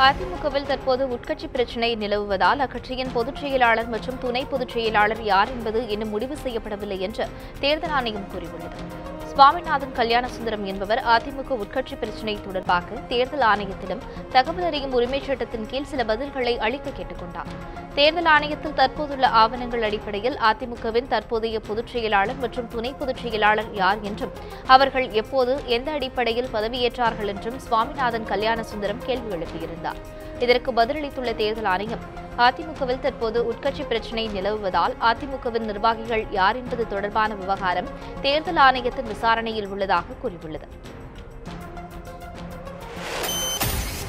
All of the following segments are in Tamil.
அதிமுகவில் தற்போது உட்கட்சி பிரச்சினை நிலவுவதால் அக்கட்சியின் பொதுச் செயலாளர் மற்றும் துணை பொதுச் செயலாளர் யார் என்பது இன்னும் முடிவு செய்யப்படவில்லை என்று தேர்தல் ஆணையம் கூறியுள்ளது. சுவாமிநாதன் கல்யாணசுந்தரம் என்பவர் அதிமுக உட்கட்சி பிரச்சினை தொடர்பாக தேர்தல் ஆணையத்திடம் தகவல் அறியும் உரிமைச் சட்டத்தின் கீழ் சில பதில்களை அளிக்க கேட்டுக் கொண்டார். தேர்தல் ஆணையத்தில் தற்போதுள்ள ஆவணங்கள் அடிப்படையில் அதிமுகவின் தற்போதைய பொதுச் செயலாளர் மற்றும் துணை பொதுச் செயலாளர் யார் என்றும் அவர்கள் எப்போது எந்த அடிப்படையில் பதவியேற்றார்கள் என்றும் சுவாமிநாதன் கல்யாணசுந்தரம் கேள்வி எழுப்பியிருந்தார். இதற்கு பதிலளித்துள்ள தேர்தல் ஆணையம், அதிமுகவில் தற்போது உட்கட்சி பிரச்சினை நிலவுவதால் அதிமுகவின் நிர்வாகிகள் யார் என்பது தொடர்பான விவகாரம் தேர்தல் ஆணையத்தின் விசாரணையில் உள்ளதாக கூறியுள்ளது.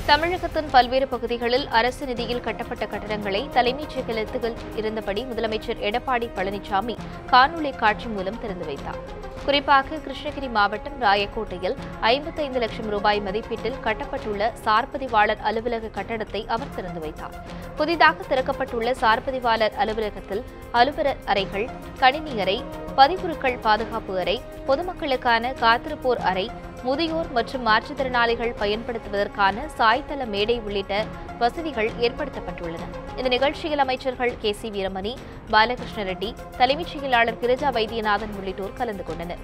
தமிழகத்தின் பல்வேறு பகுதிகளில் அரசு நிதியில் கட்டப்பட்ட கட்டடங்களை தலைமைச் செயலகத்தில் இருந்தபடி முதலமைச்சர் எடப்பாடி பழனிசாமி காணொலி காட்சி மூலம் திறந்து வைத்தார். குறிப்பாக கிருஷ்ணகிரி மாவட்டம் ராயக்கோட்டையில் 55 லட்சம் ரூபாய் மதிப்பீட்டில் கட்டப்பட்டுள்ள சார்பதிவாளர் அலுவலக கட்டடத்தை அவர் திறந்து வைத்தார். புதிதாக திறக்கப்பட்டுள்ள சார்பதிவாளர் அலுவலகத்தில் அலுவலர் அறைகள், கணினி அறை, பதிவுறுக்கள் பாதுகாப்பு அறை, பொதுமக்களுக்கான காத்திருப்போர் அறை, முதியோர் மற்றும் மாற்றுத்திறனாளிகள் பயன்படுத்துவதற்கான சாய்தள மேடை உள்ளிட்ட வசதிகள் ஏற்படுத்தப்பட்டுள்ளன. இந்த நிகழ்ச்சியில் அமைச்சர்கள் கே.சி. வீரமணி, பாலகிருஷ்ண ரெட்டி, தலைமைச் செயலாளர் கிரிஜா வைத்தியநாதன் உள்ளிட்டோர் கலந்து கொண்டனர்.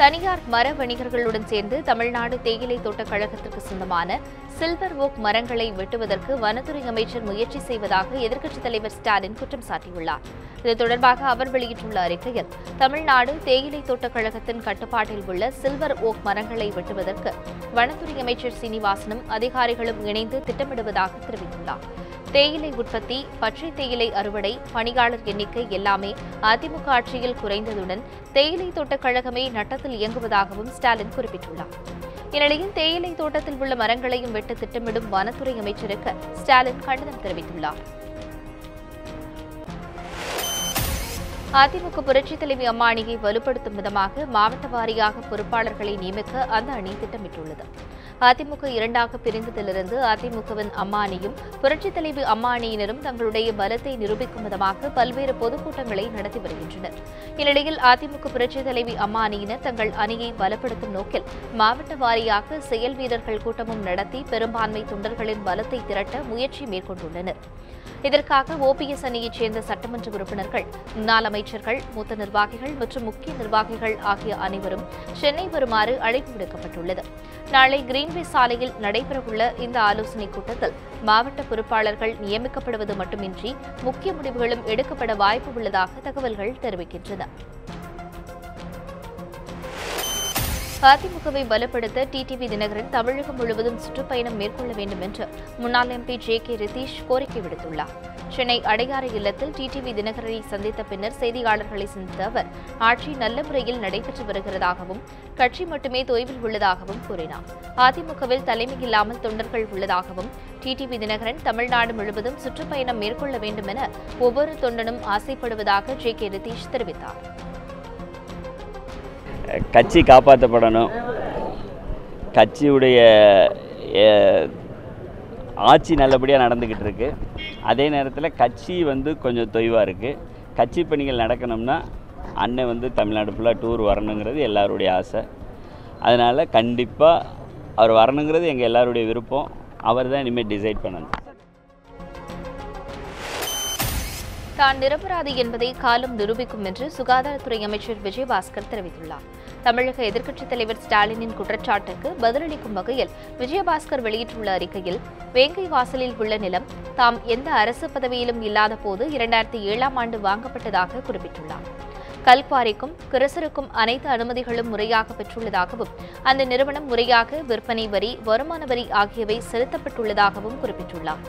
தனியார் மர வணிகர்களுடன் சேர்ந்து தமிழ்நாடு தேயிலை தோட்டக் கழகத்திற்கு சொந்தமான சில்வர் ஓக் மரங்களை வெட்டுவதற்கு வனத்துறை அமைச்சர் முயற்சி செய்வதாக எதிர்க்கட்சித் தலைவர் ஸ்டாலின் குற்றம் சாட்டியுள்ளார். இது தொடர்பாக அவர் வெளியிட்டுள்ள அறிக்கையில், தமிழ்நாடு தேயிலை தோட்டக் கழகத்தின் கட்டுப்பாட்டில் உள்ள சில்வர் ஓக் மரங்களை வெட்டுவதற்கு வனத்துறை அமைச்சர் சீனிவாசனும் அதிகாரிகளும் இணைந்து திட்டமிடுவதாக தெரிவித்துள்ளார். தேயிலை உற்பத்தி, பச்சை தேயிலை அறுவடை, பணியாளர் எண்ணிக்கை எல்லாமே அதிமுக ஆட்சியில் குறைந்ததுடன் தேயிலை தோட்டக் கழகமே நட்டத்தில் இயங்குவதாகவும் ஸ்டாலின் குறிப்பிட்டுள்ளார். இந்நிலையில் தேயிலை தோட்டத்தில் உள்ள மரங்களையும் வெட்ட திட்டமிடும் வனத்துறை அமைச்சருக்கு ஸ்டாலின் கண்டனம் தெரிவித்துள்ளார். அதிமுக புரட்சித் தலைவி அம்மா அணியை வலுப்படுத்தும் விதமாக மாவட்ட வாரியாக பொறுப்பாளர்களை நியமிக்க அந்த அணி திட்டமிட்டுள்ளது. அதிமுக இரண்டாக பிரிந்ததிலிருந்து அதிமுகவின் அம்மா அணியும் புரட்சித் தலைவி அம்மா அணியினரும் தங்களுடைய பலத்தை நிரூபிக்கும் விதமாக பல்வேறு பொதுக்கூட்டங்களை நடத்தி வருகின்றனர். இந்நிலையில் அதிமுக புரட்சித் தலைவி அம்மா அணியினர் தங்கள் அணியை பலப்படுத்தும் நோக்கில் மாவட்ட வாரியாக செயல் வீரர்கள் கூட்டமும் நடத்தி பெரும்பான்மை தொண்டர்களின் பலத்தை திரட்ட முயற்சி மேற்கொண்டுள்ளனர். இதற்காக ஓபிஎஸ் அணியைச் சேர்ந்த சட்டமன்ற உறுப்பினர்கள், முன்னாள் அமைச்சர்கள், மூத்த நிர்வாகிகள் மற்றும் முக்கிய நிர்வாகிகள் ஆகிய அனைவரும் சென்னை வருமாறு அழைப்பு விடுக்கப்பட்டுள்ளது. நாளை கிரீன்வே சாலையில் நடைபெறவுள்ள இந்த ஆலோசனைக் கூட்டத்தில் மாவட்ட பொறுப்பாளர்கள் நியமிக்கப்படுவது மட்டுமின்றி முக்கிய முடிவுகளும் எடுக்கப்பட வாய்ப்பு உள்ளதாக தகவல்கள் தெரிவிக்கின்றன. அதிமுகவை பலப்படுத்த டிடிவி தினகரன் தமிழகம் முழுவதும் சுற்றுப்பயணம் மேற்கொள்ள வேண்டும் என்று முன்னாள் எம்பி ஜே.கே. ரிதீஷ் கோரிக்கை விடுத்துள்ளார். சென்னை அடையாறு இல்லத்தில் டிடிவி தினகரனை சந்தித்த பின்னர் செய்தியாளர்களை சந்தித்த அவர், ஆட்சி நல்ல முறையில் நடைபெற்று வருகிறதாகவும் கட்சி மட்டுமே தொய்வில் உள்ளதாகவும் கூறினார். அதிமுகவில் தலைமை இல்லாமல் தொண்டர்கள் உள்ளதாகவும் டிடிவி தினகரன் தமிழ்நாடு முழுவதும் சுற்றுப்பயணம் மேற்கொள்ள வேண்டும் என ஒவ்வொரு தொண்டனும் ஆசைப்படுவதாக ஜே.கே. ரிதீஷ் தெரிவித்தார். கட்சி காப்பாற்றப்படணும், கட்சியுடைய ஆட்சி நல்லபடியாக நடந்துக்கிட்டு இருக்கு. அதே நேரத்தில் கட்சி கொஞ்சம் தொய்வாக இருக்குது. கட்சி பணிகள் நடக்கணும்னா அண்ணன் தமிழ்நாடு ஃபுல்லாக டூர் வரணுங்கிறது எல்லாருடைய ஆசை. அதனால் கண்டிப்பாக அவர் வரணுங்கிறது எங்கள் எல்லாருடைய விருப்பம். அவர் தான் இனிமேல் டிசைட் பண்ணணும். தான் நிரபராதி என்பதை காலம் நிரூபிக்கும் என்று சுகாதாரத்துறை அமைச்சர் விஜயபாஸ்கர் தெரிவித்துள்ளார். தமிழக எதிர்க்கட்சித் தலைவர் ஸ்டாலினின் குற்றச்சாட்டுக்கு பதிலளிக்கும் வகையில் விஜயபாஸ்கர் வெளியிட்டுள்ள அறிக்கையில், வேங்கை வாசலில் உள்ள நிலம் தாம் எந்த அரசு பதவியிலும் இல்லாத போது 2007ஆம் ஆண்டு வாங்கப்பட்டதாக குறிப்பிட்டுள்ளார். கல்குவாரிக்கும் கிரசருக்கும் அனைத்து அனுமதிகளும் முறையாக பெற்றுள்ளதாகவும் அந்த நிறுவனம் முறையாக விற்பனை வரி, வருமான வரி ஆகியவை செலுத்தப்பட்டுள்ளதாகவும் குறிப்பிட்டுள்ளார்.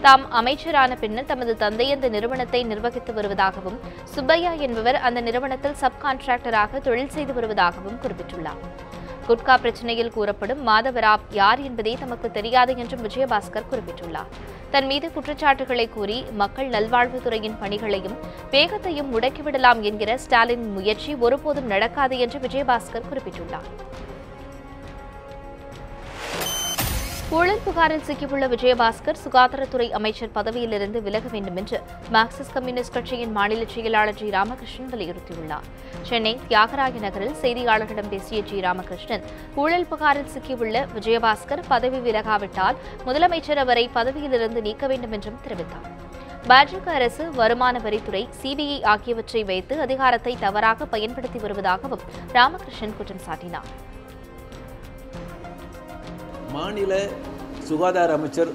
தாம் அமைச்சரான பின்னர் தமது தந்தை அந்த நிறுவனத்தை நிர்வகித்து வருவதாகவும் சுப்பையா என்பவர் அந்த நிறுவனத்தில் சப் கான்ட்ராக்டராக தொழில் செய்து வருவதாகவும் குறிப்பிட்டுள்ளார். குட்கா பிரச்சினையில் கூறப்படும் மாதவராவ் யார் என்பதே தமக்கு தெரியாது என்றும் விஜயபாஸ்கர் குறிப்பிட்டுள்ளார். தன் மீது குற்றச்சாட்டுகளை கூறி மக்கள் நல்வாழ்வுத்துறையின் பணிகளையும் வேகத்தையும் முடக்கிவிடலாம் என்கிற ஸ்டாலின் முயற்சி ஒருபோதும் நடக்காது என்று விஜயபாஸ்கர் குறிப்பிட்டுள்ளார். ஊழல் புகாரில் சிக்கியுள்ள விஜயபாஸ்கர் சுகாதாரத்துறை அமைச்சர் பதவியிலிருந்து விலக வேண்டும் என்று மார்க்சிஸ்ட் கம்யூனிஸ்ட் கட்சியின் மாநில செயலாளர் ஜி ராமகிருஷ்ணன் வலியுறுத்தியுள்ளார். சென்னை தியாகராய நகரில் செய்தியாளர்களிடம் பேசிய ஜி ராமகிருஷ்ணன், ஊழல் புகாரில் சிக்கியுள்ள விஜயபாஸ்கர் பதவி விலகாவிட்டால் முதலமைச்சர் அவரை பதவியிலிருந்து நீக்க வேண்டும் என்றும் தெரிவித்தார். பாஜக அரசு வருமான வரித்துறை, சிபிஐ ஆகியவற்றை வைத்து அதிகாரத்தை தவறாக பயன்படுத்தி வருவதாகவும் ராமகிருஷ்ணன் குற்றம் சாட்டினார். மாநில சுகாதார அமைச்சர்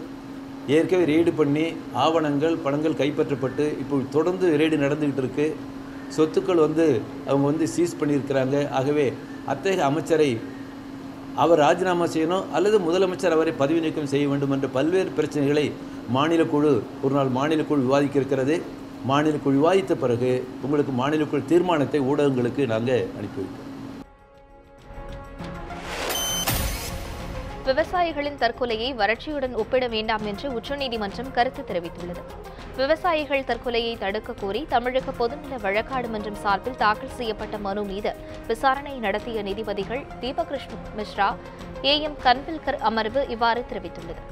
ஏற்கனவே ரெய்டு பண்ணி ஆவணங்கள் பணங்கள் கைப்பற்றப்பட்டு இப்போ தொடர்ந்து ரெய்டு நடந்துக்கிட்டு இருக்கு. சொத்துக்கள் அவங்க சீஸ் பண்ணியிருக்கிறாங்க. ஆகவே அத்தகைய அமைச்சரை அவர் ராஜினாமா செய்யணும் அல்லது முதலமைச்சர் அவரை பதவி நீக்கம் செய்ய வேண்டும் என்ற பல்வேறு பிரச்சனைகளை ஒரு நாள் மாநில குழு விவாதிக்க இருக்கிறது. மாநில குழு விவாதித்த பிறகு உங்களுக்கு மாநில குழு தீர்மானத்தை ஊடகங்களுக்கு நாங்கள் அனுப்பி வைப்போம். விவசாயிகளின் தற்கொலையை வறட்சியுடன் ஒப்பிட வேண்டாம் என்று உச்சநீதிமன்றம் கருத்து தெரிவித்துள்ளது. விவசாயிகள் தற்கொலையை தடுக்க கோரி தமிழக பொதுநல வழக்காடு மன்றம் சார்பில் தாக்கல் செய்யப்பட்ட மனு மீது விசாரணை நடத்திய நீதிபதிகள் தீபக் கிருஷ்ண மிஸ்ரா, ஏஎம் கன்வில்கர் அமர்வு இவ்வாறு தெரிவித்துள்ளது.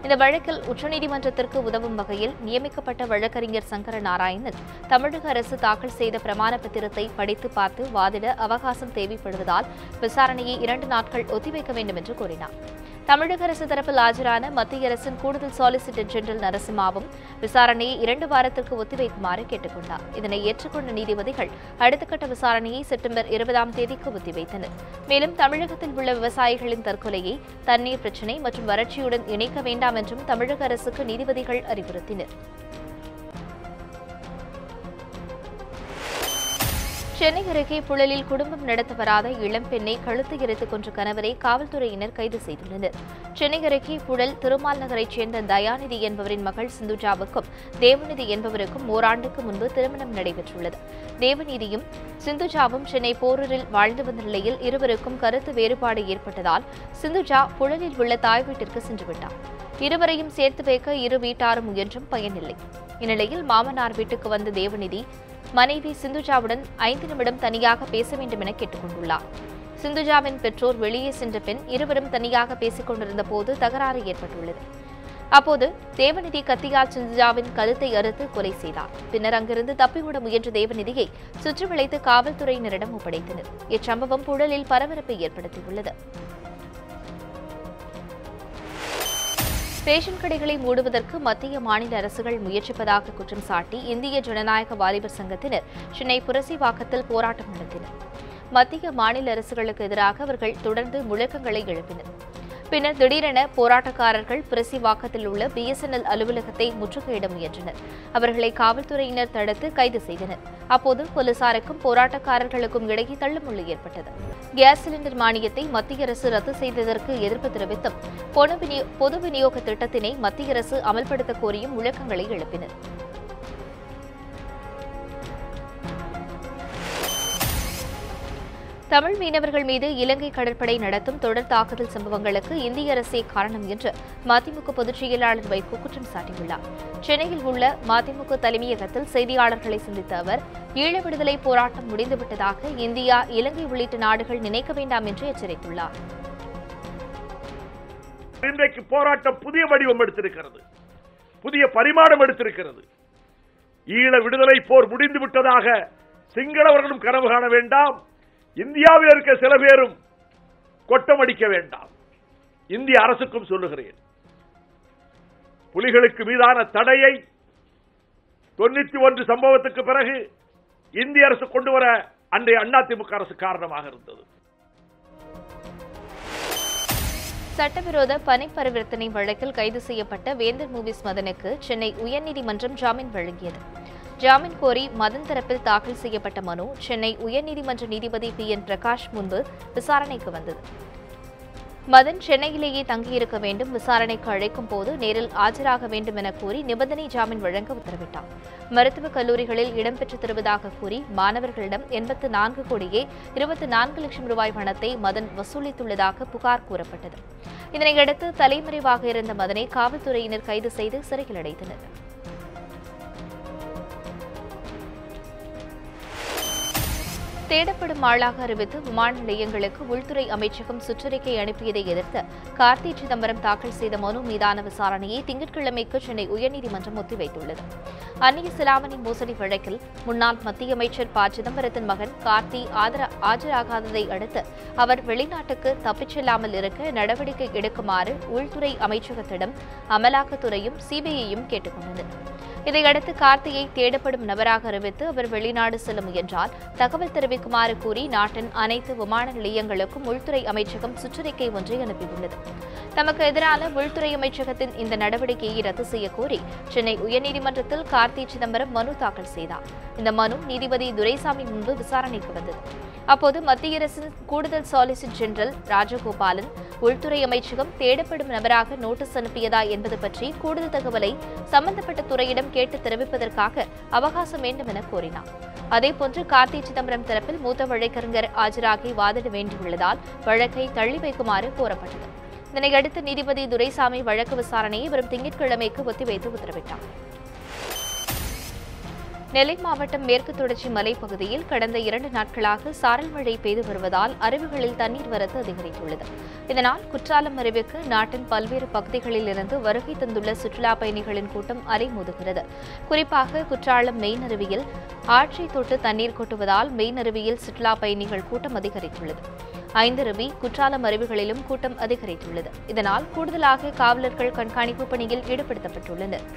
இந்த வழக்கில் உச்சநீதிமன்றத்திற்கு உதவும் வகையில் நியமிக்கப்பட்ட வழக்கறிஞர் சங்கர நாராயணன் தமிழக அரசு தாக்கல் செய்த பிரமாண பத்திரத்தை படித்து பார்த்து வாதிட அவகாசம் தேவைப்படுவதால் விசாரணையை 2 நாட்கள் ஒத்திவைக்க வேண்டும் என்று கூறினார். தமிழக அரசு தரப்பில் ஆஜரான மத்திய அரசின் கூடுதல் சாலிசிட்டர் ஜெனரல் நரசிம்மாவும் விசாரணையை 2 வாரத்திற்கு ஒத்திவைக்குமாறு கேட்டுக் கொண்டார். இதனை ஏற்றுக்கொண்ட நீதிபதிகள் அடுத்த கட்ட விசாரணையை செப்டம்பர் 20ஆம் தேதிக்கு ஒத்திவைத்தனர். மேலும் தமிழகத்தில் உள்ள விவசாயிகளின் தற்கொலையை தண்ணீர் பிரச்சினை மற்றும் வறட்சியுடன் இணைக்க வேண்டாம் என்றும் தமிழக அரசுக்கு நீதிபதிகள் அறிவுறுத்தினர். சென்னை அருகே புழலில் குடும்பம் நடத்த வராத இளம்பெண்ணை கழுத்து எரித்துக் கொன்ற கணவரை காவல்துறையினர் கைது செய்துள்ளனர். சென்னை அருகே புழல் திருமால் நகரைச் சேர்ந்த தயாநிதி என்பவரின் மகள் சிந்துஜாவுக்கும் தேவநிதி என்பவருக்கும் ஓராண்டுக்கு முன்பு திருமணம் நடைபெற்றுள்ளது. தேவநீதியும் சிந்துஜாவும் சென்னை போரூரில் வாழ்ந்து வந்த நிலையில் இருவருக்கும் கருத்து வேறுபாடு ஏற்பட்டதால் சிந்துஜா புழலில் உள்ள தாய் வீட்டிற்கு சென்றுவிட்டார். இருவரையும் சேர்த்து வைக்க இரு வீட்டாரும் முயன்றும் பயனில்லை. இந்நிலையில் மாமனார் வீட்டுக்கு வந்த தேவநிதி மனைவி சிந்துஜாவுடன் 5 நிமிடம் தனியாக பேச வேண்டும் என கேட்டுக் கொண்டுள்ளார். சிந்துஜாவின் பெற்றோர் வெளியே சென்ற பின் இருவரும் தனியாக பேசிக் கொண்டிருந்த போது தகராறு ஏற்பட்டுள்ளது. அப்போது தேவநிதி கத்தியால் சிந்துஜாவின் கழுத்தை அறுத்து கொலை செய்தார். பின்னர் அங்கிருந்து தப்பிவிட முயன்ற தேவநிதியை சுற்றி வளைத்து காவல்துறையினரிடம் ஒப்படைத்தனர். இச்சம்பவம் புழலில் பரபரப்பை ஏற்படுத்தியுள்ளது. ரேஷன் கடைகளை மூடுவதற்கு மத்திய மாநில அரசுகள் முயற்சிப்பதாக குற்றம் சாட்டி இந்திய ஜனநாயக வாலிபர் சங்கத்தினர் சென்னை புரசைவாக்கத்தில் போராட்டம் நடத்தினர். மத்திய மாநில அரசுகளுக்கு எதிராக அவர்கள் தொடர்ந்து முழக்கங்களை எழுப்பினர். பின்னர் திடீரென போராட்டக்காரர்கள் புரசைவாக்கத்தில் உள்ள BSNL அலுவலகத்தை முற்றுகையிட முயன்றனர். அவர்களை காவல்துறையினர் தடுத்து கைது செய்தனர். அப்போது போலீசாருக்கும் போராட்டக்காரர்களுக்கும் இடையே தள்ளுமுள்ளு ஏற்பட்டது. கேஸ் சிலிண்டர் மானியத்தை மத்திய அரசு ரத்து செய்ததற்கு எதிர்ப்பு தெரிவித்தும் பொது விநியோக திட்டத்தினை மத்திய அரசு அமல்படுத்த கோரியும் முழக்கங்களை எழுப்பினர். தமிழ் மீனவர்கள் மீது இலங்கை கடற்படை நடத்தும் தொடர் தாக்குதல் சம்பவங்களுக்கு இந்திய அரசே காரணம் என்று மதிமுக பொதுச் செயலாளர் வைகோ குற்றம் சாட்டியுள்ளார். சென்னையில் உள்ள மதிமுக தலைமையகத்தில் செய்தியாளர்களை சந்தித்த அவர், ஈழ விடுதலை போராட்டம் முடிந்துவிட்டதாக இந்தியா, இலங்கை உள்ளிட்ட நாடுகள் நினைக்க வேண்டாம் என்று எச்சரித்துள்ளார். இன்றைக்கு போராட்டம் புதிய வடிவம் எடுத்திருக்கிறது, புதிய பரிமாணம் எடுத்திருக்கிறது. ஈழ விடுதலை போர் முடிந்துவிட்டதாக சிங்களவர்களும் கனவு காண வேண்டாம், இந்தியாவில் இருக்க சில பேரும் கொட்டமடிக்க வேண்டாம். இந்திய அரசுக்கும் சொல்லுகிறேன், புலிகளுக்கு மீதான தடையை 91 சம்பவத்துக்கு பிறகு இந்திய அரசு கொண்டு வர அன்றைய அதிமுக அரசு காரணமாக இருந்தது. சட்டவிரோத பணி பரிவர்த்தனை வழக்கில் கைது செய்யப்பட்ட வேந்தர் மூவிஸ் மதனுக்கு சென்னை உயர்நீதிமன்றம் ஜாமீன் வழங்கியது. ஜாமீன் கோரி மதன் தரப்பில் தாக்கல் செய்யப்பட்ட மனு சென்னை உயர்நீதிமன்ற நீதிபதி PN பிரகாஷ் முன்பு விசாரணைக்கு வந்தது. மதன் சென்னையிலேயே தங்கியிருக்க வேண்டும், விசாரணைக்கு அழைக்கும் போது நேரில் ஆஜராக வேண்டும் என கூறி நிபந்தனை ஜாமீன் வழங்க உத்தரவிட்டார். மருத்துவக் கல்லூரிகளில் இடம்பெற்று தருவதாக கூறி மாணவர்களிடம் 84 கோடியே 24 லட்சம் ரூபாய் பணத்தை மதன் வசூலித்துள்ளதாக புகார் கூறப்பட்டது. இதனையடுத்து தலைமறைவாக இருந்த மதனை காவல்துறையினர் கைது செய்து சிறையில் அடைத்தனர். தேடப்படும் ஆளாக அறிவித்து விமான நிலையங்களுக்கு உள்துறை அமைச்சகம் சுற்றறிக்கை அனுப்பியதை எதிர்த்து கார்த்தி சிதம்பரம் தாக்கல் செய்த மனு மீதான விசாரணையை திங்கட்கிழமைக்கு சென்னை உயர்நீதிமன்றம் ஒத்திவைத்துள்ளது. அந்நிய செலாவணி மோசடி வழக்கில் முன்னாள் மத்திய அமைச்சர் ப. சிதம்பரத்தின் மகன் கார்த்தி ஆஜராகாததை அடுத்து அவர் வெளிநாட்டுக்கு தப்பிச் செல்லாமல் இருக்க நடவடிக்கை எடுக்குமாறு உள்துறை அமைச்சகத்திடம் அமலாக்கத்துறையும் சிபிஐயும் கேட்டுக் கொண்டது. இதையடுத்து கார்த்தியை தேடப்படும் நபராக அறிவித்து அவர் வெளிநாடு செல்ல முயன்றால் தகவல் தெரிவிக்குமாறு கூறி நாட்டின் அனைத்து விமான நிலையங்களுக்கும் உள்துறை அமைச்சகம் சுற்றறிக்கை ஒன்றை அனுப்பியுள்ளது. தமக்கு எதிரான உள்துறை அமைச்சகத்தின் இந்த நடவடிக்கையை ரத்து செய்ய கோரி சென்னை உயர்நீதிமன்றத்தில் கார்த்தி சிதம்பரம் மனு தாக்கல் செய்தார். இந்த மனு நீதிபதி துரைசாமி முன்பு விசாரணைக்கு வந்தது. அப்போது மத்திய அரசின் கூடுதல் சாலிசிட்டர் ஜெனரல் ராஜகோபாலன் உள்துறை அமைச்சகம் தேடப்படும் நபராக நோட்டீஸ் அனுப்பியதா என்பது பற்றி கூடுதல் தகவலை சம்பந்தப்பட்ட துறையிடம் கேட்டு தெரிவிப்பதற்காக அவகாசம் வேண்டும் என கோரினார். அதேபோன்று கார்த்தி சிதம்பரம் தரப்பில் மூத்த வழக்கறிஞர் ஆஜராகி வாதிட வேண்டியுள்ளதால் வழக்கை தள்ளி வைக்குமாறு கோரப்பட்டது. இதனையடுத்து நீதிபதி துரைசாமி வழக்கு விசாரணையை வரும் திங்கட்கிழமைக்கு ஒத்திவைத்து உத்தரவிட்டார். நெல்லை மாவட்டம் மேற்கு தொடர்ச்சி மலைப்பகுதியில் கடந்த 2 நாட்களாக சாரல் மழை பெய்து வருவதால் அருவிகளில் தண்ணீர் வரத்து அதிகரித்துள்ளது. இதனால் குற்றாலம் அருவிக்கு நாட்டின் பல்வேறு பகுதிகளில் இருந்து வருகை தந்துள்ள சுற்றுலாப் பயணிகளின் கூட்டம் அலைமோதுகிறது. குறிப்பாக குற்றாலம் மெயின் அருவியில் ஆற்றை தொட்டு தண்ணீர் கொட்டுவதால் மெயின் அருவியில் சுற்றுலாப் பயணிகள் கூட்டம் அதிகரித்துள்ளது. ஐந்தருவி, குற்றாலம் அருவிகளிலும் கூட்டம் அதிகரித்துள்ளது. இதனால் கூடுதலாக காவலர்கள் கண்காணிப்பு பணியில் ஈடுபடுத்தப்பட்டுள்ளனர்.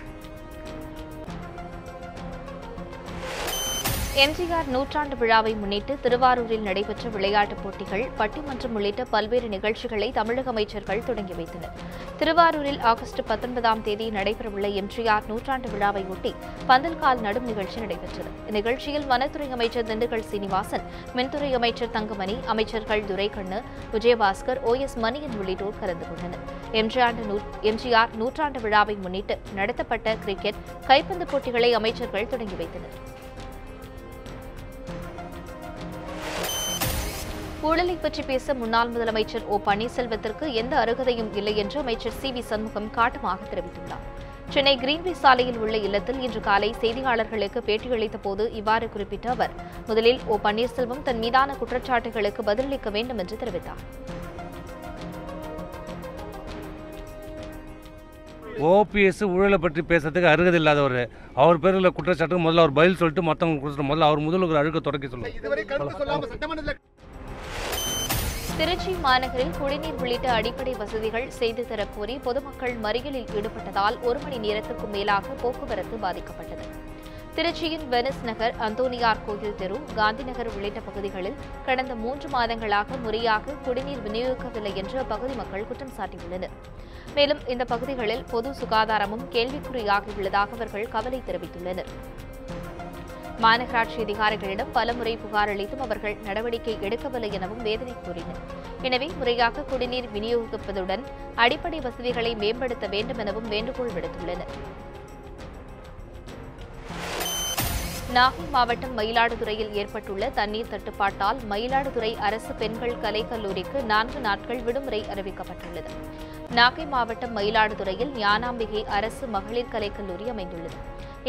எம்ஜிஆர் நூற்றாண்டு விழாவை முன்னிட்டு திருவாரூரில் நடைபெற்ற விளையாட்டுப் போட்டிகள், பட்டிமன்றம் உள்ளிட்ட பல்வேறு நிகழ்ச்சிகளை தமிழக அமைச்சர்கள் தொடங்கி வைத்தனர். திருவாரூரில் ஆகஸ்ட் 19ஆம் தேதி நடைபெறவுள்ள எம்ஜிஆர் நூற்றாண்டு விழாவையொட்டி பந்தல்கால் நடும் நிகழ்ச்சி நடைபெற்றது. இந்நிகழ்ச்சியில் வனத்துறை அமைச்சர் திண்டுக்கல் சீனிவாசன், மின்துறை அமைச்சர் தங்கமணி, அமைச்சர்கள் துரைக்கண்ணு, விஜயபாஸ்கர், OS மணியன் உள்ளிட்டோர் கலந்து கொண்டனர். எம்ஜிஆர் நூற்றாண்டு விழாவை முன்னிட்டு நடத்தப்பட்ட கிரிக்கெட், கைப்பந்து போட்டிகளை அமைச்சர்கள் தொடங்கி வைத்தனர். ஊழலை பற்றி பேச முன்னாள் முதலமைச்சர் O. பன்னீர்செல்வத்திற்கு எந்த அருகதையும் இல்லை என்று அமைச்சர் CV சண்முகம் காட்டமாக தெரிவித்துள்ளார். சென்னை கிரீன்வே சாலையில் உள்ள இல்லத்தில் இன்று காலை செய்தியாளர்களுக்கு பேட்டியளித்த போது இவ்வாறு குறிப்பிட்ட அவர், முதலில் O. பன்னீர்செல்வம் தன் மீதான குற்றச்சாட்டுகளுக்கு பதிலளிக்க வேண்டும் என்று தெரிவித்தார். OPS ஊழலை பற்றி பேசுறதுக்கு அருகதை இல்லாதவர். அவர் பேரில் குற்றச்சாட்டுக்கு முதல்ல அவர் பதில் சொல்லிட்டு மற்றவங்க முதல்ல அவர் முதல்ல ஒரு அழுக்க தொடக்கி சொல்லுவாங்க. திருச்சி மாநகரில் குடிநீர் உள்ளிட்ட அடிப்படை வசதிகள் செய்து தரக்கோரி பொதுமக்கள் மறியலில் ஈடுபட்டதால் 1 மணி நேரத்திற்கும் மேலாக போக்குவரத்து பாதிக்கப்பட்டது. திருச்சியின் வெனிஸ் நகர், அந்தோனியார் கோயில் தெரு, காந்தி நகர் உள்ளிட்ட பகுதிகளில் கடந்த 3 மாதங்களாக முறையாக குடிநீர் விநியோகிக்கவில்லை என்று அப்பகுதி மக்கள் குற்றம் சாட்டியுள்ளனர். மேலும் இந்த பகுதிகளில் பொது சுகாதாரமும் கேள்விக்குறியாகியுள்ளதாக அவர்கள் கவலை தெரிவித்துள்ளனர். மாநகராட்சி அதிகாரிகளிடம் பலமுறை புகார் அளித்தும் அவர்கள் நடவடிக்கை எடுக்கவில்லை எனவும் வேதனை கூறினர். எனவே முறையாக குடிநீர் விநியோகிப்பதுடன் அடிப்படை வசதிகளை மேம்படுத்த வேண்டும் எனவும் வேண்டுகோள் விடுத்துள்ளனர். நாகை மாவட்டம் மயிலாடுதுறையில் ஏற்பட்டுள்ள தண்ணீர் தட்டுப்பாட்டால் மயிலாடுதுறை அரசு பெண்கள் கலைக்கல்லூரிக்கு 4 நாட்கள் விடுமுறை அறிவிக்கப்பட்டுள்ளது. நாகை மாவட்டம் மயிலாடுதுறையில் ஞானாம்பிகை அரசு மகளிர் கலைக்கல்லூரி அமைந்துள்ளது.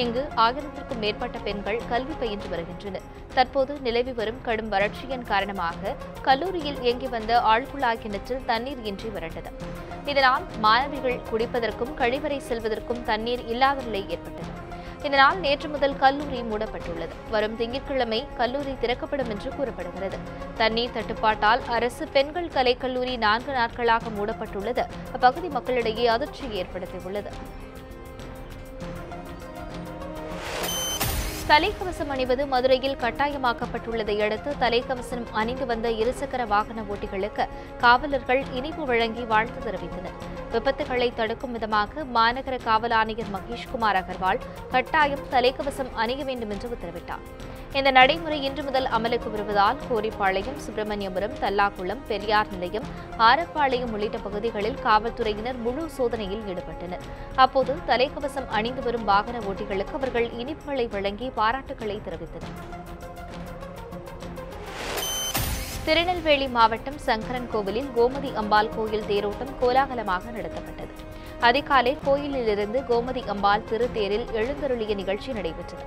இங்கு 1000க்கும் மேற்பட்ட பெண்கள் கல்வி பயின்று வருகின்றனர். தற்போது நிலவி வரும் கடும் வறட்சியின் காரணமாக கல்லூரியில் இயங்கி வந்த ஆழ்குழாய் கிணற்றில் தண்ணீர் இன்றி வறண்டது. இதனால் மாணவிகள் குடிப்பதற்கும் கழிவறை செல்வதற்கும் தண்ணீர் இல்லாத நிலை ஏற்பட்டது. இதனால் நேற்று முதல் கல்லூரி மூடப்பட்டுள்ளது. வரும் திங்கட்கிழமை கல்லூரி திறக்கப்படும் என்று கூறப்படுகிறது. தண்ணீர் தட்டுப்பாட்டால் அரசு பெண்கள் கலைக்கல்லூரி 4 நாட்களாக மூடப்பட்டுள்ளது அப்பகுதி மக்களிடையே அதிர்ச்சியை ஏற்படுத்தியுள்ளது. தலைக்கவசம் அணிவது மதுரையில் கட்டாயமாக்கப்பட்டுள்ளதை அடுத்து தலைக்கவசம் அணிந்து வந்த இருசக்கர வாகன ஓட்டிகளுக்கு காவலர்கள் இனிப்பு வழங்கி வாழ்த்து தெரிவித்தனர். விபத்துகளை தடுக்கும் விதமாக மாநகர காவல் ஆணையர் மகேஷ்குமார் அகர்வால் கட்டாயம் தலைக்கவசம் அணிய வேண்டும் என்று உத்தரவிட்டார். இந்த நடைமுறை இன்று முதல் அமலுக்கு வருவதால் கோரிப்பாளையம், சுப்பிரமணியபுரம், தல்லாக்குளம், பெரியார் நிலையம், ஆரப்பாளையம் உள்ளிட்ட பகுதிகளில் காவல்துறையினர் முழு சோதனையில் ஈடுபட்டனர். அப்போது தலைக்கவசம் அணிந்து வரும் வாகன ஓட்டிகளுக்கு அவர்கள் இனிப்புகளை வழங்கி பாராட்டுகளை தெரிவித்தனர். திருநெல்வேலி மாவட்டம் சங்கரன் கோவிலில் கோமதி அம்பாள் கோயில் தேரோட்டம் கோலாகலமாக நடத்தப்பட்டது. அதிகாலை கோயிலிலிருந்து கோமதி அம்பாள் திருத்தேரில் எழுந்தருளிய நிகழ்ச்சி நடைபெற்றது.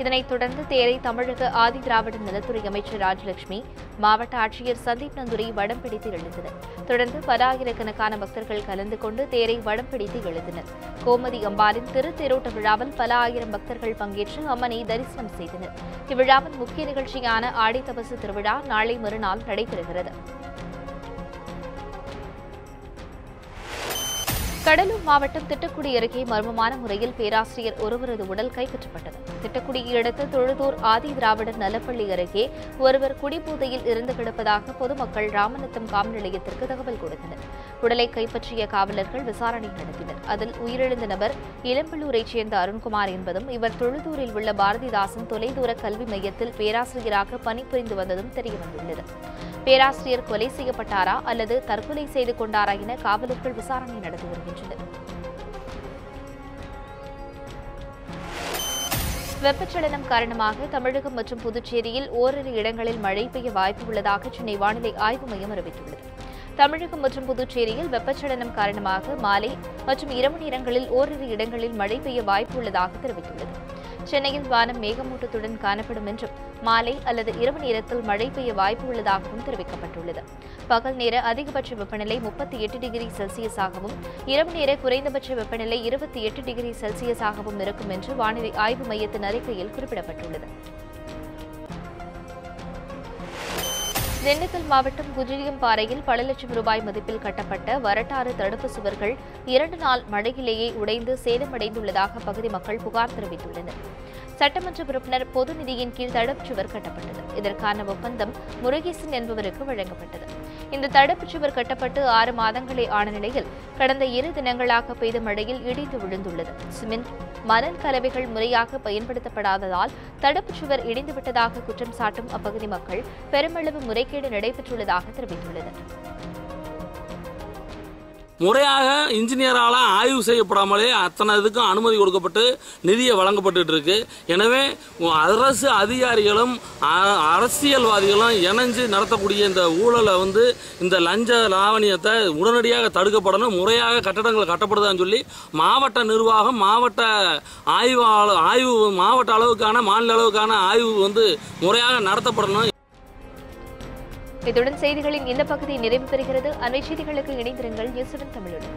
இதனைத் தொடர்ந்து தேரை தமிழக ஆதி திராவிட நலத்துறை அமைச்சர் ராஜலட்சுமி, மாவட்ட ஆட்சியர் சந்தீப் நந்துரை வடம் பிடித்து இழுத்தனர். தொடர்ந்து பல ஆயிரக்கணக்கான பக்தர்கள் கலந்து கொண்டு தேரை வடம் பிடித்து இழுத்தனர். கோமதி அம்பாளின் திருத்தேரோட்ட விழாவில் பல ஆயிரம் பக்தர்கள் பங்கேற்று அம்மனை தரிசனம் செய்தனர். இவ்விழாவின் முக்கிய நிகழ்ச்சியான ஆடி தபசு திருவிழா நாளை மறுநாள் நடைபெறுகிறது. கடலூர் மாவட்டம் திட்டக்குடி அருகே மர்மமான முறையில் பேராசிரியர் ஒருவரது உடல் கைப்பற்றப்பட்டது. திட்டக்குடியை அடுத்த தொழுதூர் ஆதி திராவிடர் நலப்பள்ளி அருகே ஒருவர் குடிபோதையில் இருந்து கிடப்பதாக பொதுமக்கள் ராமநத்தம் காவல் நிலையத்திற்கு தகவல் கொடுத்தனர். உடலை கைப்பற்றிய காவலர்கள் விசாரணை நடத்தினர். அதில் உயிரிழந்த நபர் இளம்பள்ளூரைச் சேர்ந்த அருண்குமார் என்பதும், இவர் தொழுதூரில் உள்ள பாரதிதாசன் தொலைதூர கல்வி மையத்தில் பேராசிரியராக பணிபுரிந்து வந்ததும் தெரியவந்துள்ளது. பேராசிரியர் கொலை செய்யப்பட்டாரா அல்லது தற்கொலை செய்து கொண்டாரா என காவலர்கள் விசாரணை நடத்தி வருகின்றனர். வெப்பச்சலனம் காரணமாக தமிழகம் மற்றும் புதுச்சேரியில் ஓரிரு இடங்களில் மழை பெய்ய வாய்ப்பு உள்ளதாக சென்னை வானிலை ஆய்வு மையம் அறிவித்துள்ளது. தமிழகம் மற்றும் புதுச்சேரியில் வெப்பச்சலனம் காரணமாக மாலை மற்றும் இரவு நேரங்களில் ஓரிரு இடங்களில் மழை பெய்ய வாய்ப்பு உள்ளதாக தெரிவித்துள்ளது. சென்னையில் வானம் மேகமூட்டத்துடன் காணப்படும் என்றும், மாலை அல்லது இரவு நேரத்தில் மழை பெய்ய வாய்ப்பு உள்ளதாகவும் தெரிவிக்கப்பட்டுள்ளது. பகல் நேர அதிகபட்ச வெப்பநிலை 38 டிகிரி செல்சியஸாகவும், இரவு நேர குறைந்தபட்ச வெப்பநிலை 28 டிகிரி செல்சியஸாகவும் இருக்கும் என்று வானிலை ஆய்வு மையத்தின் அறிக்கையில் குறிப்பிடப்பட்டுள்ளது. திண்டுக்கல் மாவட்டம் குஜிலியம்பாறையில் பல லட்சம் ரூபாய் மதிப்பில் கட்டப்பட்ட வரட்டாறு தடுப்பு சுவர்கள் 2 நாள் மழையிலேயே உடைந்து சேதமடைந்துள்ளதாக பகுதி மக்கள் புகார் தெரிவித்துள்ளனர். சட்டமன்ற உறுப்பினர் பொது நிதியின் கீழ் தடுப்புச் சுவர் கட்டப்பட்டது. இதற்கான ஒப்பந்தம் முருகேசன் என்பவருக்கு வழங்கப்பட்டது. இந்த தடுப்புச் சுவர் கட்டப்பட்டு 6 மாதங்களே ஆன நிலையில் கடந்த 2 தினங்களாக பெய்த மழையில் இடிந்து விழுந்துள்ளது. சிமெண்ட், மணல் கலவைகள் முறையாக பயன்படுத்தப்படாததால் தடுப்புச் சுவர் இடிந்துவிட்டதாக குற்றம் சாட்டும் அப்பகுதி மக்கள் பெருமளவு முறைகேடு நடைபெற்றுள்ளதாக தெரிவித்துள்ளனர். முறையாக இன்ஜினியரால் ஆய்வு செய்யப்படாமலே அத்தனை இதுக்கும் அனுமதி கொடுக்கப்பட்டு நிதியை வழங்கப்பட்டு இருக்கு. எனவே அரசு அதிகாரிகளும் அரசியல்வாதிகளும் இணைஞ்சு நடத்தக்கூடிய இந்த ஊழலை இந்த லஞ்ச லாவணியத்தை உடனடியாக தடுக்கப்படணும். முறையாக கட்டடங்கள் கட்டப்படுதான்னு சொல்லி மாவட்ட நிர்வாகம், மாவட்ட ஆய்வு மாவட்ட அளவுக்கான மாநில அளவுக்கான ஆய்வு முறையாக நடத்தப்படணும். இத்துடன் செய்திகளின் இந்த பகுதி நிறைவு பெறுகிறது. அன்றைய செய்திகளுக்கு இணைந்திருங்கள் நியூஸ்7 தமிழுடன்.